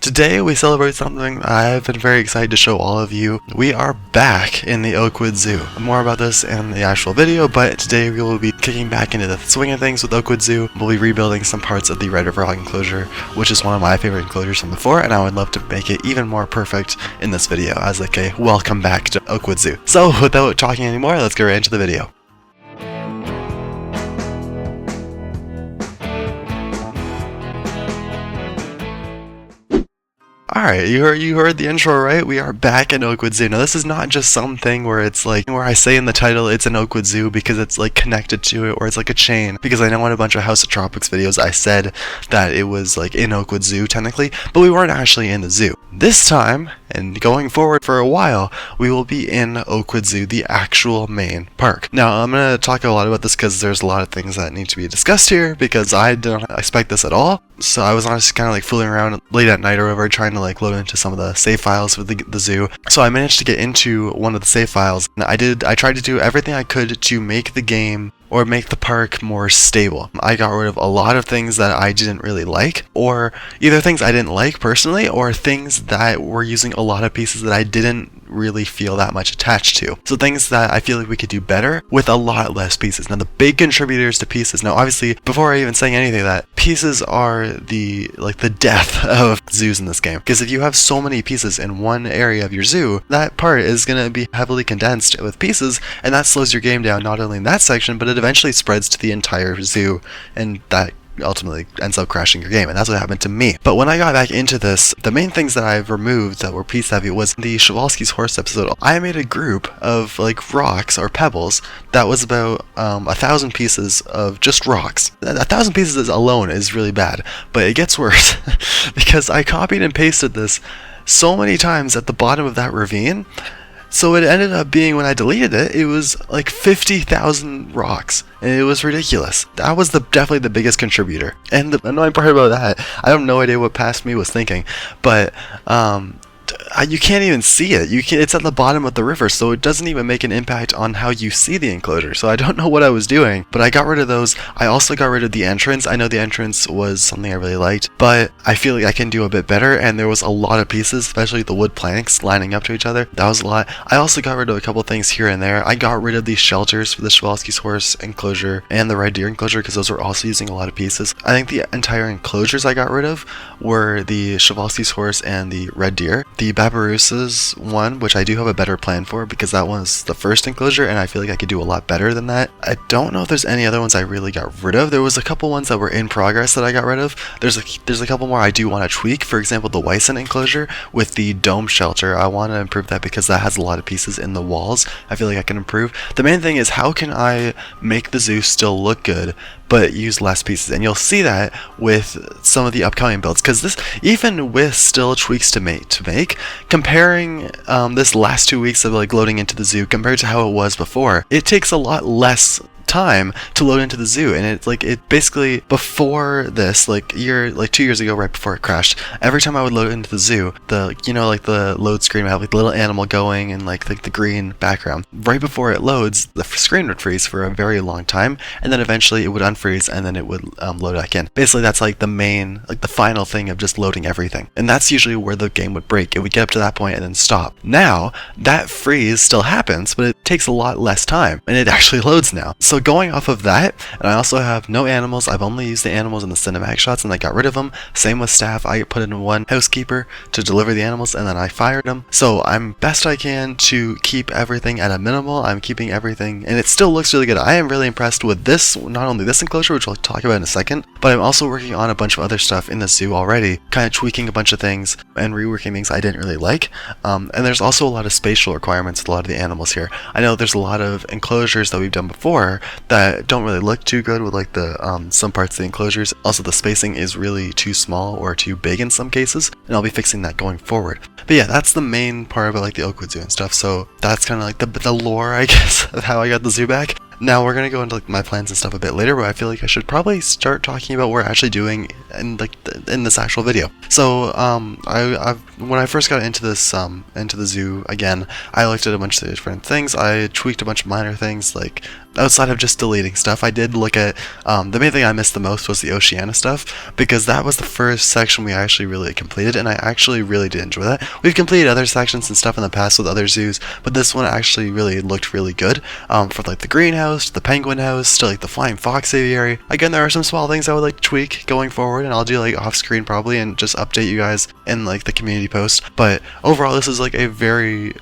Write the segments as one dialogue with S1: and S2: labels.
S1: Today we celebrate something I've been very excited to show all of you. We are back in the OakWood Zoo. More about this in the actual video, but today we will be kicking back into the swing of things with OakWood Zoo. We'll be rebuilding some parts of the Red River Hog enclosure, which is one of my favorite enclosures from before, and I would love to make it even more perfect in this video as like a welcome back to OakWood Zoo. So without talking anymore, let's get right into the video. Alright, you heard the intro right? We are back in OakWood Zoo. Now this is not just something where it's like, where I say in the title it's an OakWood Zoo because it's like connected to it, or it's like a chain, because I know in a bunch of House of Tropics videos I said that it was like in OakWood Zoo technically, but we weren't actually in the zoo. This time, and going forward for a while, we will be in OakWood Zoo, the actual main park. Now I'm going to talk a lot about this because there's a lot of things that need to be discussed here, because I don't expect this at all. So I was honestly kind of like fooling around late at night or whatever, trying to like load into some of the save files for the zoo. So I managed to get into one of the save files. And I tried to do everything I could to make the game or make the park more stable. I got rid of a lot of things that I didn't really like, or either things I didn't like personally, or things that were using a lot of pieces that I didn't really feel that much attached to. So things that I feel like we could do better with a lot less pieces. Now the big contributors to pieces, now obviously before I even say anything of that, pieces are the death of zoos in this game. Because if you have so many pieces in one area of your zoo, that part is going to be heavily condensed with pieces, and that slows your game down not only in that section, but it eventually spreads to the entire zoo, and that ultimately ends up crashing your game, and that's what happened to me. But when I got back into this, the main things that I've removed that were piece heavy was the Shawalski's horse episode. I made a group of like rocks or pebbles that was about 1,000 pieces of just rocks. 1,000 pieces alone is really bad, but it gets worse because I copied and pasted this so many times at the bottom of that ravine. So it ended up being, when I deleted it, it was like 50,000 rocks, and it was ridiculous. That was definitely the biggest contributor. And the annoying part about that, I have no idea what past me was thinking, but you can't even see it. It's at the bottom of the river, so it doesn't even make an impact on how you see the enclosure. So I don't know what I was doing, but I got rid of those. I also got rid of the entrance. I know the entrance was something I really liked, but I feel like I can do a bit better, and there was a lot of pieces, especially the wood planks lining up to each other. That was a lot. I also got rid of a couple things here and there. I got rid of these shelters for the Shawalski's horse enclosure and the red deer enclosure because those were also using a lot of pieces. I think the entire enclosures I got rid of were the Shawalski's horse and the red deer. The Babaroosa's one, which I do have a better plan for because that was the first enclosure and I feel like I could do a lot better than that. I don't know if there's any other ones I really got rid of. There was a couple ones that were in progress that I got rid of. There's a couple more I do want to tweak. For example, the Wyson enclosure with the dome shelter. I want to improve that because that has a lot of pieces in the walls. I feel like I can improve. The main thing is, how can I make the zoo still look good but use less pieces? And you'll see that with some of the upcoming builds, because this, even with still tweaks to make, comparing this last 2 weeks of like loading into the zoo compared to how it was before, it takes a lot less time to load into the zoo. And it's like, it basically, before this, like 2 years ago, right before it crashed, every time I would load into the zoo, the load screen would have like the little animal going and like the green background. Right before it loads, the screen would freeze for a very long time, and then eventually it would unfreeze and then it would load back in. Basically that's like the main, like the final thing of just loading everything, and that's usually where the game would break. It would get up to that point and then stop. Now that freeze still happens, but it takes a lot less time and it actually loads now. So going off of that, and I also have no animals. I've only used the animals in the cinematic shots and I got rid of them. Same with staff. I put in one housekeeper to deliver the animals and then I fired them. So I'm best I can to keep everything at a minimal. I'm keeping everything, and it still looks really good. I am really impressed with this, not only this enclosure, which I'll talk about in a second, but I'm also working on a bunch of other stuff in the zoo already, kind of tweaking a bunch of things and reworking things I didn't really like. And there's also a lot of spatial requirements with a lot of the animals here. I know there's a lot of enclosures that we've done before that don't really look too good with like the some parts of the enclosures. Also the spacing is really too small or too big in some cases, and I'll be fixing that going forward. But yeah, that's the main part about like the OakWood Zoo and stuff. So that's kind of like the lore, I guess, of how I got the zoo back. Now we're gonna go into like my plans and stuff a bit later, but I feel like I should probably start talking about what we're actually doing in in this actual video. So when I first got into this into the zoo again, I looked at a bunch of different things. I tweaked a bunch of minor things like outside of just deleting stuff, I did look at, the main thing I missed the most was the Oceania stuff, because that was the first section we actually really completed, and I actually really did enjoy that. We've completed other sections and stuff in the past with other zoos, but this one actually really looked really good, for like the greenhouse, the penguin house, to like the flying fox aviary. Again, there are some small things I would like to tweak going forward, and I'll do like off screen probably, and just update you guys in like the community post. But overall, this is like a very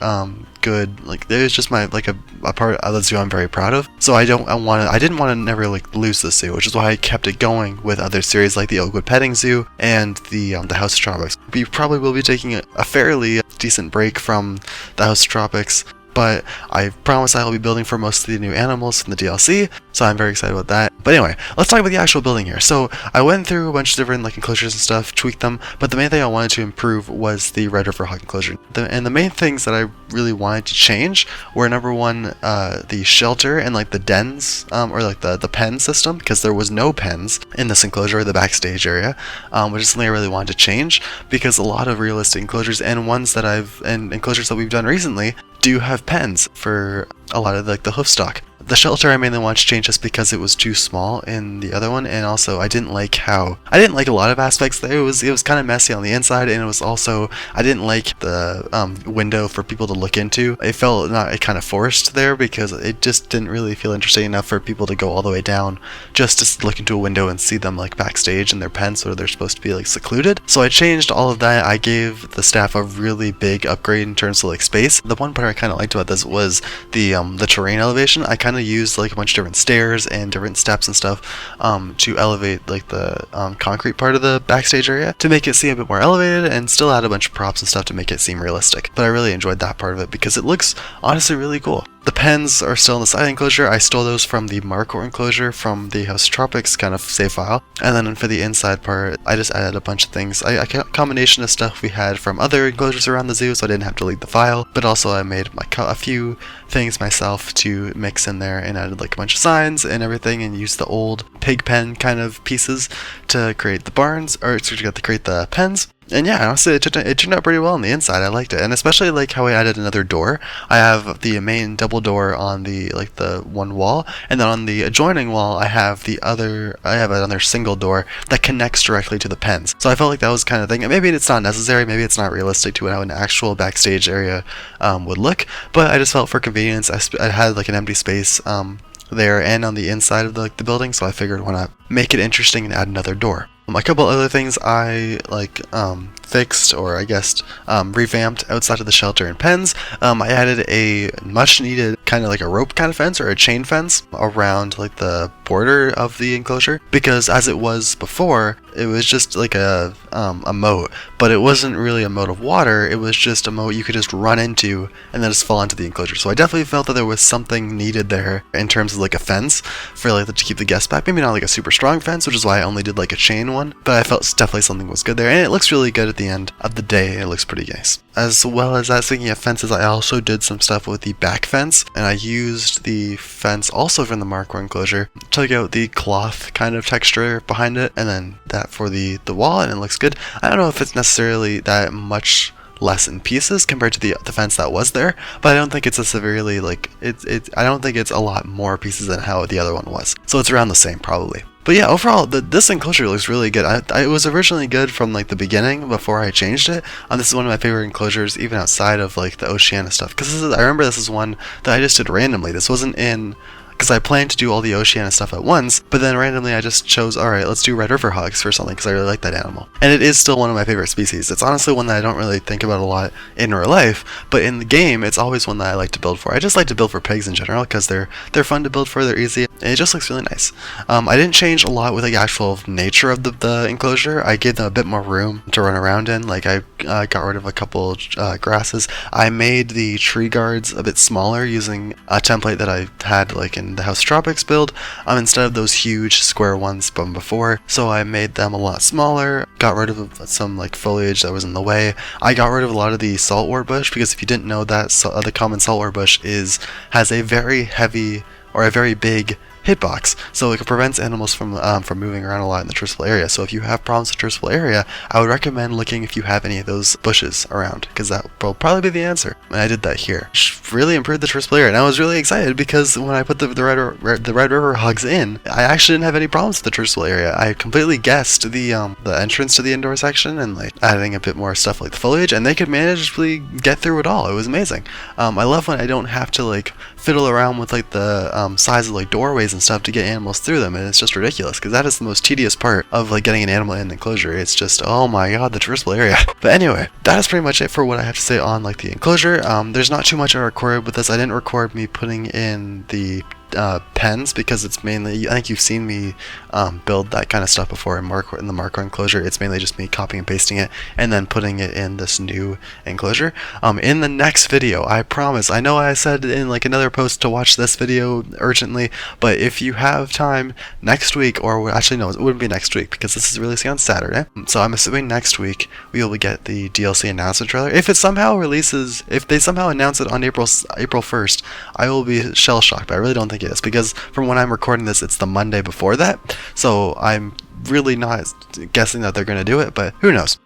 S1: good, like, there's just my like a part of the zoo I'm very proud of. So I didn't want to never like lose the zoo, which is why I kept it going with other series like the Oakwood Petting Zoo and the House of Tropics. We probably will be taking a fairly decent break from the House of Tropics, but I promise I will be building for most of the new animals in the DLC, so I'm very excited about that. But anyway, let's talk about the actual building here. So I went through a bunch of different like enclosures and stuff, tweaked them, but the main thing I wanted to improve was the Red River Hog enclosure. And the main things that I really wanted to change were, number one, the shelter and like the dens, or like the pen system, because there was no pens in this enclosure or the backstage area, which is something I really wanted to change, because a lot of realistic enclosures and enclosures that we've done recently do have pens for a lot of like the hoof stock. The shelter I mainly wanted to change just because it was too small in the other one, and also I didn't like a lot of aspects there. It was kind of messy on the inside, and it was also, I didn't like the window for people to look into. It felt kind of forced there, because it just didn't really feel interesting enough for people to go all the way down just to look into a window and see them like backstage in their pens, so they're supposed to be like secluded. So I changed all of that. I gave the staff a really big upgrade in terms of like space. The one part I kind of liked about this was the terrain elevation. I kind of used like a bunch of different stairs and different steps and stuff to elevate like the concrete part of the backstage area to make it seem a bit more elevated, and still add a bunch of props and stuff to make it seem realistic. But I really enjoyed that part of it because it looks honestly really cool. The pens are still in the side enclosure. I stole those from the Marco enclosure from the House of Tropics kind of save file. And then for the inside part, I just added a bunch of things. A combination of stuff we had from other enclosures around the zoo, so I didn't have to delete the file. But also I made a few things myself to mix in there, and added like a bunch of signs and everything, and used the old pig pen kind of pieces to create the barns, or to create the pens. And yeah, honestly, it turned out pretty well on the inside. I liked it, and especially like how I added another door. I have the main double door on the one wall, and then on the adjoining wall, I have another single door that connects directly to the pens. So I felt like that was kind of thing. And maybe it's not necessary, maybe it's not realistic to how an actual backstage area would look, but I just felt for convenience, I had like an empty space there and on the inside of the building, so I figured why not make it interesting and add another door. A couple other things I fixed, or I guess revamped outside of the shelter and pens. I added a much needed kind of like a rope kind of fence, or a chain fence around like the border of the enclosure, because as it was before, it was just like a moat, but it wasn't really a moat of water. It was just a moat you could just run into and then just fall into the enclosure. So I definitely felt that there was something needed there in terms of like a fence for like to keep the guests back. Maybe not like a super strong fence, which is why I only did like a chain one, but I felt definitely something was good there, and it looks really good at the end of the day. It looks pretty nice. As well as that, speaking of fences, I also did some stuff with the back fence, and I used the fence also from the Marco enclosure, took out the cloth kind of texture behind it, and then that for the wall, and it looks good. I don't know if it's necessarily that much less in pieces compared to the fence that was there, but I don't think it's a severely I don't think it's a lot more pieces than how the other one was. So it's around the same probably. But yeah, overall, this enclosure looks really good. It was originally good from like the beginning before I changed it. This is one of my favorite enclosures, even outside of like the Oceania stuff. Because I remember this is one that I just did randomly. This wasn't in, because I planned to do all the Oceania stuff at once, but then randomly I just chose, alright, let's do Red River Hogs for something, because I really like that animal. And it is still one of my favorite species. It's honestly one that I don't really think about a lot in real life, but in the game, it's always one that I like to build for. I just like to build for pigs in general, because they're fun to build for, they're easy, and it just looks really nice. I didn't change a lot with the actual nature of the enclosure. I gave them a bit more room to run around in. Like I got rid of a couple grasses. I made the tree guards a bit smaller using a template that I had like in the House of Tropics build, instead of those huge square ones from before. So I made them a lot smaller, got rid of some like foliage that was in the way. I got rid of a lot of the saltwort bush, because if you didn't know that, the common saltwort bush has a very heavy, or a very big hitbox, so it prevents animals from moving around a lot in the truthful area. So if you have problems with truthful area, I would recommend looking if you have any of those bushes around, because that will probably be the answer. And I did that here. Really improved the truthful area, and I was really excited because when I put the Red River Hogs in, I actually didn't have any problems with the truthful area. I completely guessed the entrance to the indoor section and like adding a bit more stuff like the foliage, and they could manageably get through it all. It was amazing. I love when I don't have to like fiddle around with like the size of like doorways and stuff to get animals through them, and it's just ridiculous because that is the most tedious part of like getting an animal in the enclosure. It's just, oh my god, the traversable area. But anyway, that is pretty much it for what I have to say on like the enclosure. There's not too much I recorded with this. I didn't record me putting in the pens because it's mainly, I think you've seen me build that kind of stuff before in the Marco enclosure. It's mainly just me copying and pasting it and then putting it in this new enclosure. In the next video, I promise, I know I said in like another post to watch this video urgently, but if you have time next week, or actually no, it wouldn't be next week because this is releasing on Saturday, so I'm assuming next week we will get the DLC announcement trailer. If it somehow releases, if they somehow announce it on April 1st, I will be shell shocked, but I really don't think it is, because from when I'm recording this, it's the Monday before that, so I'm really not guessing that they're going to do it, but who knows.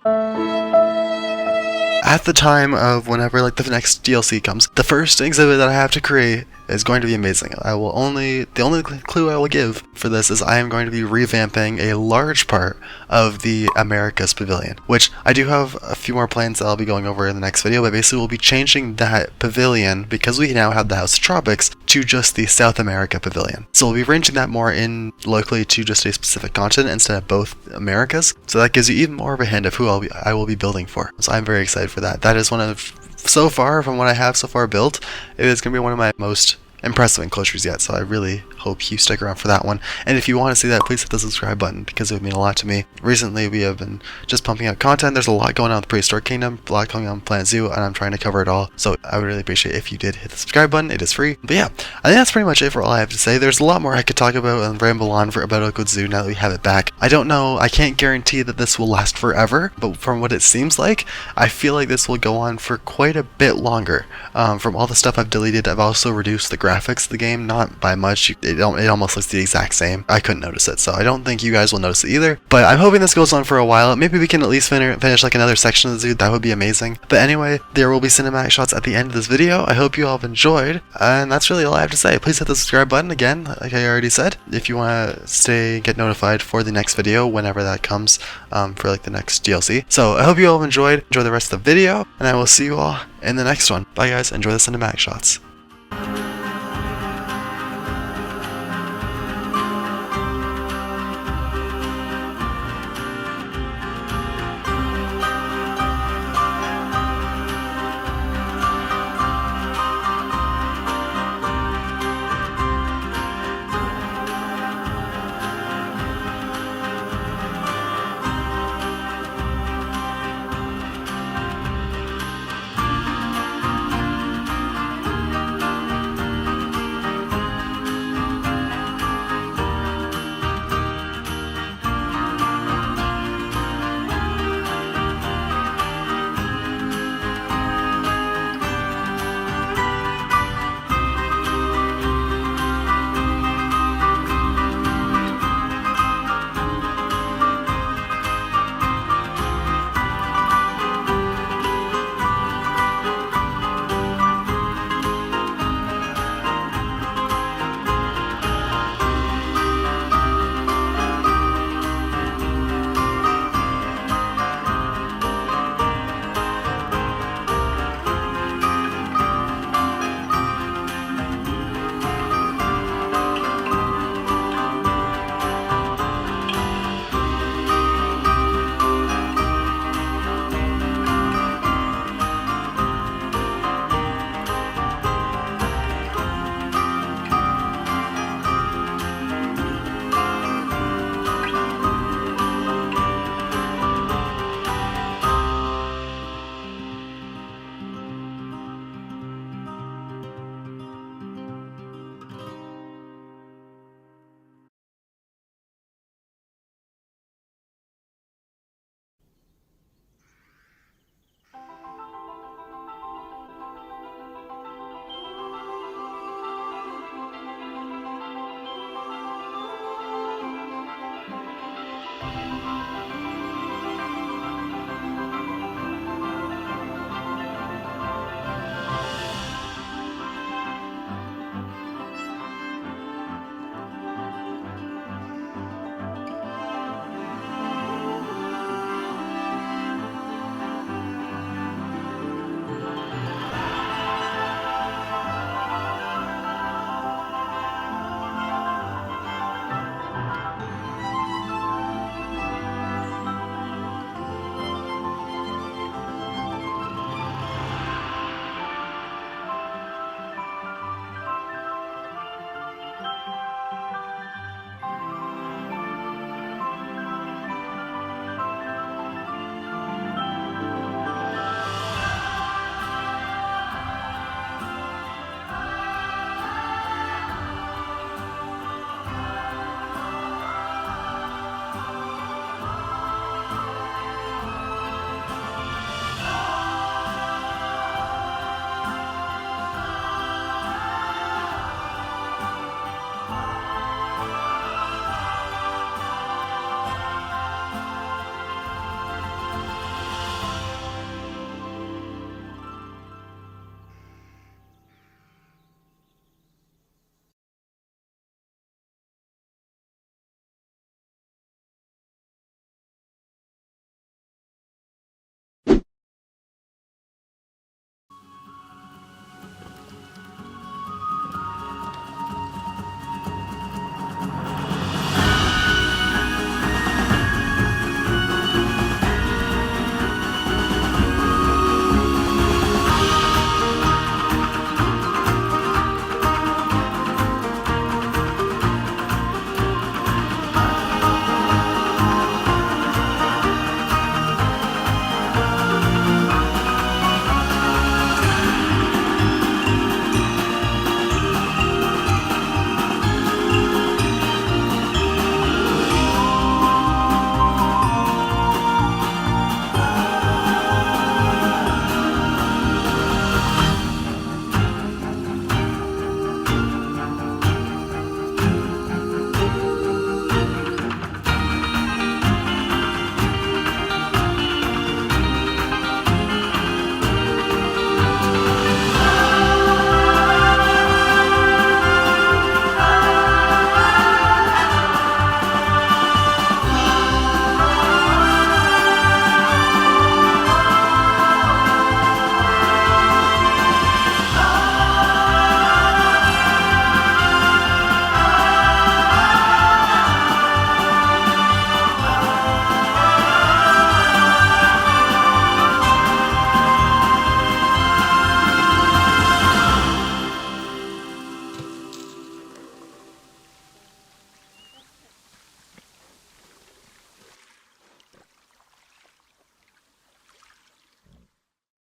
S1: At the time of whenever like the next DLC comes, the first exhibit that I have to create is going to be amazing. The only clue I will give for this is I am going to be revamping a large part of the Americas Pavilion, which I do have a few more plans that I'll be going over in the next video, but basically we'll be changing that pavilion, because we now have the House of Tropics, to just the South America Pavilion. So we'll be ranging that more in locally to just a specific continent instead of both Americas, so that gives you even more of a hint of who I will be building for. So I'm very excited for that. That is one of, so far, from what I have so far built, it is going to be one of my most impressive enclosures yet, so I really hope you stick around for that one. And if you want to see that, please hit the subscribe button, because it would mean a lot to me. Recently we have been just pumping out content. There's a lot going on with the Prehistoric Kingdom, a lot going on with Planet Zoo, and I'm trying to cover it all, so I would really appreciate if you did hit the subscribe button. It is free. But yeah, I think that's pretty much it for all I have to say. There's a lot more I could talk about and ramble on about OakWood Zoo now that we have it back. I don't know, I can't guarantee that this will last forever, but from what it seems like, I feel like this will go on for quite a bit longer. From all the stuff I've deleted, I've also reduced the graphics of the game, not by much. It almost looks the exact same. I couldn't notice it, so I don't think you guys will notice it either. But I'm hoping this goes on for a while. Maybe we can at least finish like another section of the zoo. That would be amazing. But anyway, there will be cinematic shots at the end of this video. I hope you all have enjoyed, and that's really all I have to say. Please hit the subscribe button again, like I already said, if you want to get notified for the next video whenever that comes, for like the next DLC. So I hope you all have enjoyed. Enjoy the rest of the video, and I will see you all in the next one. Bye guys, enjoy the cinematic shots.